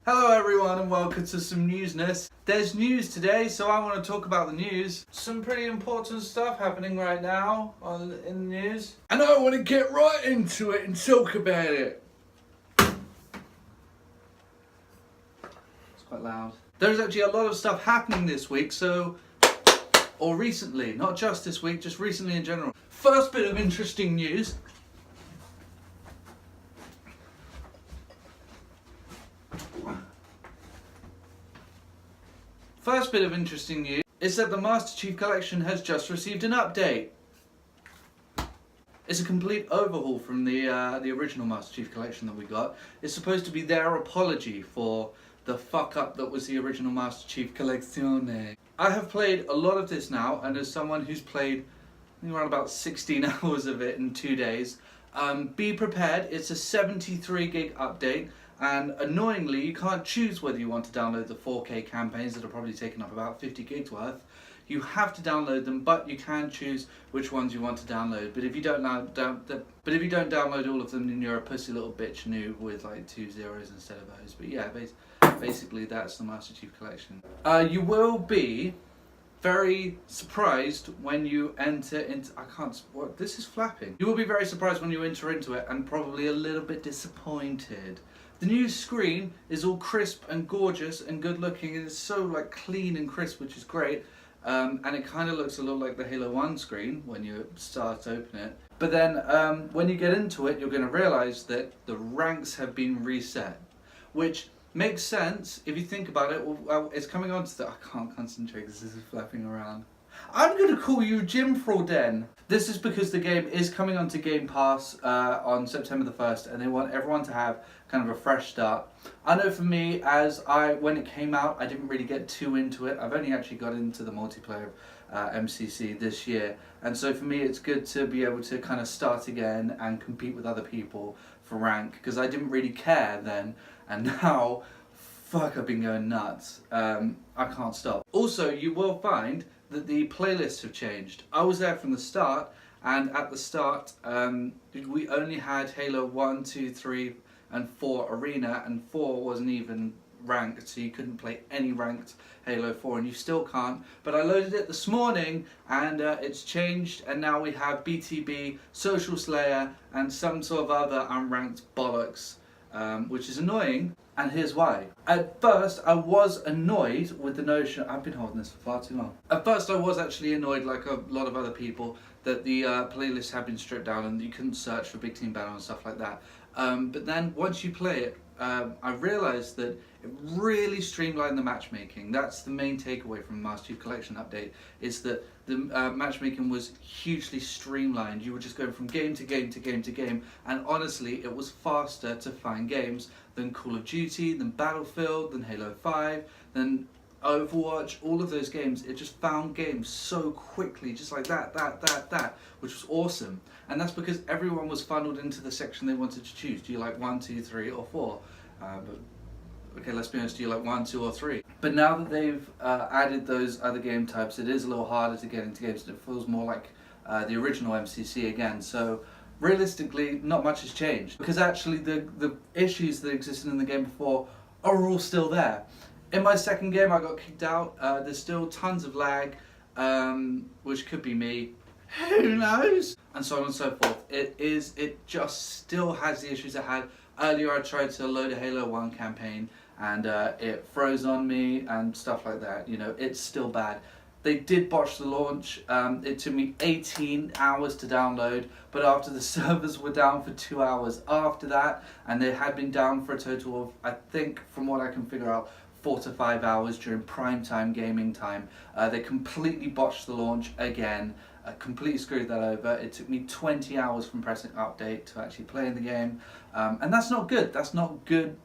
Hello everyone and welcome to some newsness. There's news today, so I want to talk about the news. Some pretty important stuff happening right now in the news. And I want to get right into it and talk about it. It's quite loud. There's actually a lot of stuff happening this week, or recently, not just this week, just recently in general. First bit of interesting news. First bit of interesting news is that the Master Chief Collection has just received an update. It's a complete overhaul from the original Master Chief Collection that we got. It's supposed to be their apology for the fuck up that was the original Master Chief Collection. I have played a lot of this now, and as someone who's played around about 16 hours of it in 2 days, be prepared. It's a 73 gig update. And annoyingly, you can't choose whether you want to download the 4K campaigns that are probably taking up about 50 gigs worth. You have to download them, but you can choose which ones you want to download. But if you don't download all of them, then you're a pussy little bitch noob with like 2 zeros instead of O's. But yeah, basically that's the Master Chief Collection. You will be very surprised when you enter into... this is flapping. You will be very surprised when you enter into it, and probably a little bit disappointed. The new screen is all crisp and gorgeous and good looking, and it's so like clean and crisp, which is great. And it kind of looks a little like the Halo 1 screen when you start to open it. But then when you get into it, you're going to realise that the ranks have been reset, which makes sense if you think about it. Well, it's coming on to the... I can't concentrate because this is flapping around. I'm going to call you Jim Froden. This is because the game is coming onto Game Pass on September the 1st, and they want everyone to have kind of a fresh start. I know for me, when it came out, I didn't really get too into it. I've only actually got into the multiplayer MCC this year, and so for me it's good to be able to kind of start again and compete with other people for rank, because I didn't really care then, and now, fuck, I've been going nuts. I can't stop. Also, you will find that the playlists have changed. I was there from the start, and at the start we only had Halo 1, 2, 3 and 4 Arena, and 4 wasn't even ranked, so you couldn't play any ranked Halo 4, and you still can't. But I loaded it this morning and it's changed, and now we have BTB, Social Slayer and some sort of other unranked bollocks, which is annoying. And here's why. At first, I was annoyed with the notion... I've been holding this for far too long. At first, I was actually annoyed, like a lot of other people, that the playlists had been stripped down and you couldn't search for Big Team Battle and stuff like that. But then, once you play it, I realised that it really streamlined the matchmaking. That's the main takeaway from the Master Chief Collection update, is that the matchmaking was hugely streamlined. You were just going from game to game to game to game, and honestly, it was faster to find games than Call of Duty, than Battlefield, than Halo 5, than Overwatch. All of those games, it just found games so quickly, just like that, which was awesome. And that's because everyone was funneled into the section they wanted to choose. Do you like 1, 2, 3 or 4? But okay, let's be honest, do you like 1, 2 or 3? But now that they've added those other game types, it is a little harder to get into games, and it feels more like the original MCC again. So realistically, not much has changed, because actually the issues that existed in the game before are all still there. In my second game, I got kicked out. There's still tons of lag, which could be me. Who knows? And so on and so forth. It just still has the issues it had. Earlier, I tried to load a Halo 1 campaign, and it froze on me and stuff like that. You know, it's still bad. They did botch the launch. It took me 18 hours to download, but after the servers were down for 2 hours after that, and they had been down for a total of, I think, from what I can figure out, 4 to 5 hours during prime time gaming time. They completely botched the launch again, completely screwed that over. It took me 20 hours from pressing update to actually play in the game, and that's not good. That's not good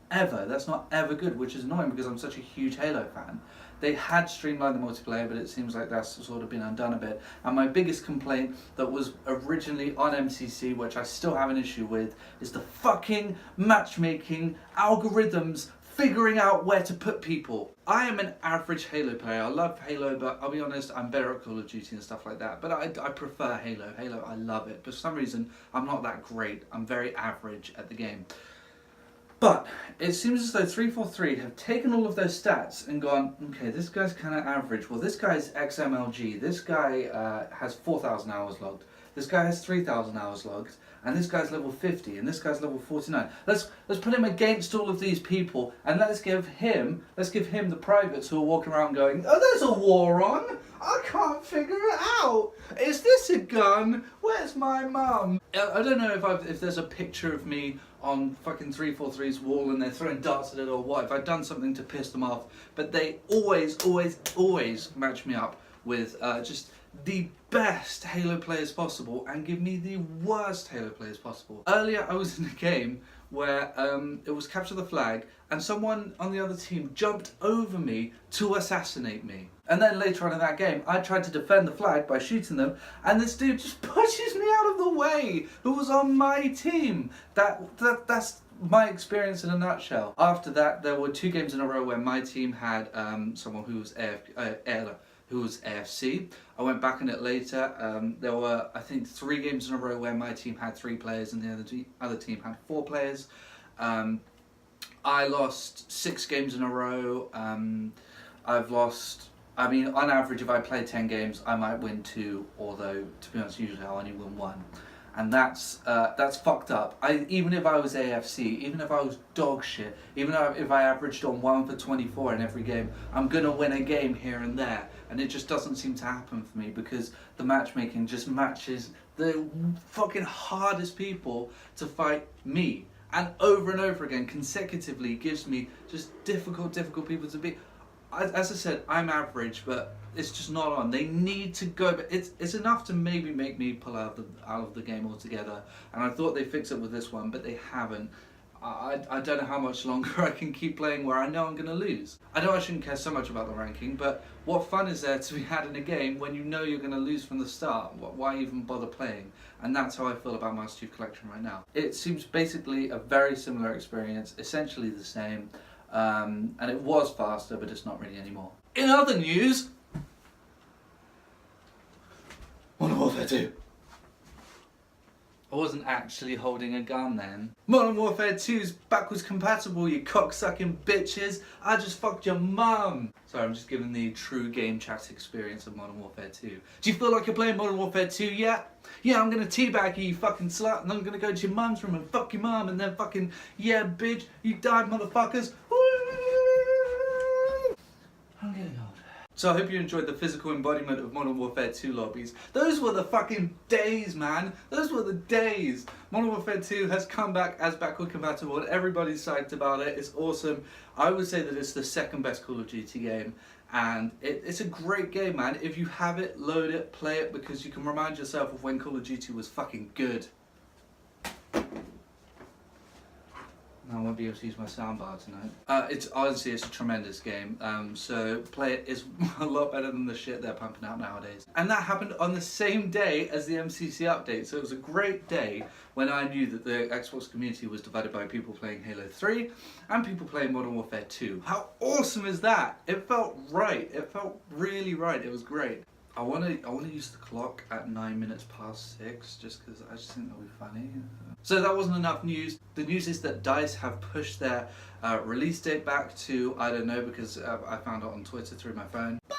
ever. That's not ever good, which is annoying because I'm such a huge Halo fan. They had streamlined the multiplayer, but it seems like that's sort of been undone a bit. And my biggest complaint that was originally on MCC, which I still have an issue with, is the fucking matchmaking algorithms figuring out where to put people. I am an average Halo player. I love Halo, but I'll be honest, I'm better at Call of Duty and stuff like that. But I prefer Halo. Halo, I love it. But for some reason, I'm not that great. I'm very average at the game. But it seems as though 343 have taken all of those stats and gone, okay, this guy's kind of average. Well, this guy's XMLG. This guy has 4,000 hours logged. This guy has 3,000 hours logged. And this guy's level 50, and this guy's level 49. Let's put him against all of these people, and let's give him the privates who are walking around going, oh, there's a war on. I can't figure it out. Is this a gun? Where's my mum? I don't know if there's a picture of me on fucking 343's wall and they're throwing darts at it or what, if I've done something to piss them off, but they always match me up with just the best Halo players possible and give me the worst Halo players possible. Earlier I was in a game where it was capture the flag and someone on the other team jumped over me to assassinate me. And then later on in that game I tried to defend the flag by shooting them and this dude just pushes me out of the way who was on my team. That's my experience in a nutshell. After that there were 2 games in a row where my team had someone who was AFC. I went back on it later. There were, I think, 3 games in a row where my team had 3 players and the other team had 4 players. I lost 6 games in a row. I've lost, I mean, on average, if I play 10 games, I might win 2, although, to be honest, usually I only win 1. And that's fucked up. Even if I was AFC, even if I was dog shit, even if I averaged on 1 for 24 in every game, I'm gonna win a game here and there. And it just doesn't seem to happen for me because the matchmaking just matches the fucking hardest people to fight me. And over again, consecutively, gives me just difficult people to beat. As I said, I'm average, but it's just not on. They need to go, but it's enough to maybe make me pull out of the game altogether. And I thought they'd fix it with this one, but they haven't. I don't know how much longer I can keep playing where I know I'm going to lose. I know I shouldn't care so much about the ranking, but what fun is there to be had in a game when you know you're going to lose from the start? Why even bother playing? And that's how I feel about Master Chief Collection right now. It seems basically a very similar experience, essentially the same, and it was faster, but it's not really anymore. In other news, Modern Warfare 2. I wasn't actually holding a gun then. Modern Warfare 2's backwards compatible, you cocksucking bitches. I just fucked your mum. Sorry, I'm just giving the true game chat experience of Modern Warfare 2. Do you feel like you're playing Modern Warfare 2 yet? Yeah, I'm gonna teabag you, you fucking slut, and I'm gonna go to your mum's room and fuck your mum, and then fucking, yeah, bitch, you died, motherfuckers. I'm getting old. So I hope you enjoyed the physical embodiment of Modern Warfare 2 lobbies. Those were the fucking days, man. Those were the days. Modern Warfare 2 has come back as backward compatible and everybody's psyched about it. It's awesome. I would say that it's the second best Call of Duty game. And it's a great game, man. If you have it, load it, play it, because you can remind yourself of when Call of Duty was fucking good. I won't be able to use my soundbar tonight. It's honestly, it's a tremendous game. So play it is a lot better than the shit they're pumping out nowadays. And that happened on the same day as the MCC update. So it was a great day when I knew that the Xbox community was divided by people playing Halo 3 and people playing Modern Warfare 2. How awesome is that? It felt right. It felt really right. It was great. I want to use the clock at 9 minutes past 6 just because I just think that'll be funny. So that wasn't enough news. The news is that DICE have pushed their release date back to, I don't know, because I found it on Twitter through my phone. It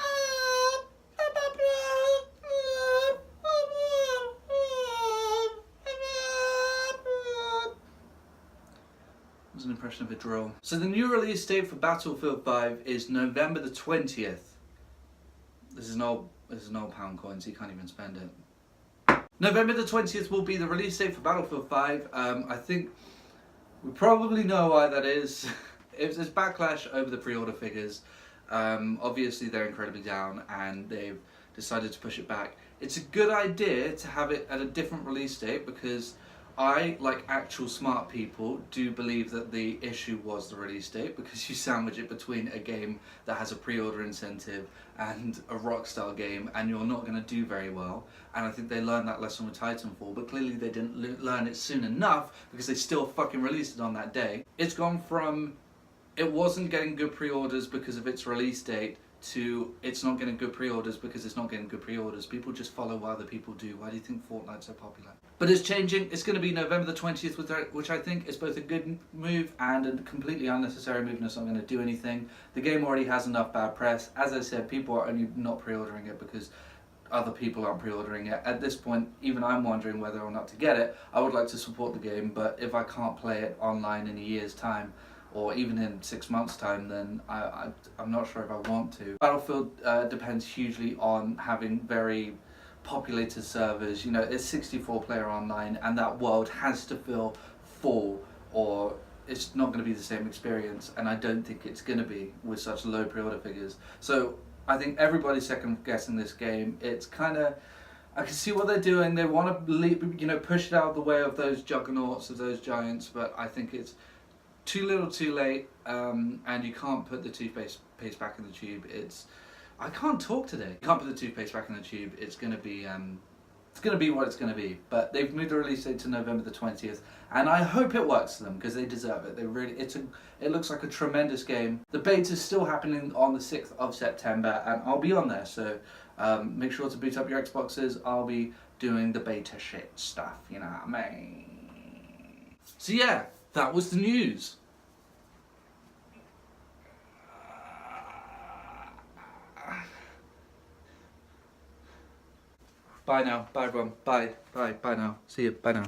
was an impression of a drill. So the new release date for Battlefield 5 is November the 20th. This is an old pound coin, so you can't even spend it. November the 20th will be the release date for Battlefield 5. I think we probably know why that is. It's backlash over the pre-order figures. Obviously they're incredibly down and they've decided to push it back. It's a good idea to have it at a different release date because I, like actual smart people, do believe that the issue was the release date because you sandwich it between a game that has a pre-order incentive and a Rockstar game and you're not going to do very well. And I think they learned that lesson with Titanfall, but clearly they didn't learn it soon enough because they still fucking released it on that day. It's gone from it wasn't getting good pre-orders because of its release date to it's not getting good pre-orders because it's not getting good pre-orders. People just follow what other people do. Why do you think Fortnite's so popular? But it's changing. It's going to be November the 20th, which I think is both a good move and a completely unnecessary move, and it's not going to do anything. The game already has enough bad press. As I said, people are only not pre-ordering it because other people aren't pre-ordering it. At this point, even I'm wondering whether or not to get it. I would like to support the game, but if I can't play it online in a year's time, or even in 6 months' time, then I'm not sure if I want to. Battlefield depends hugely on having very populated servers. You know, it's 64 player online, and that world has to feel full, or it's not going to be the same experience, and I don't think it's going to be with such low pre-order figures. So I think everybody's second guessing this game. It's kind of, I can see what they're doing. They want to, push it out of the way of those juggernauts, of those giants, but I think it's too little too late, and you can't put the toothpaste back in the tube. I can't talk today. You can't put the toothpaste back in the tube. It's gonna be what it's gonna be. But they've moved the release date to November the 20th, and I hope it works for them because they deserve it. It looks like a tremendous game. The beta is still happening on the 6th of September, and I'll be on there. So make sure to boot up your Xboxes. I'll be doing the beta shit stuff. You know what I mean? So yeah, that was the news. Bye now. Bye everyone. Bye now. See you. Bye now.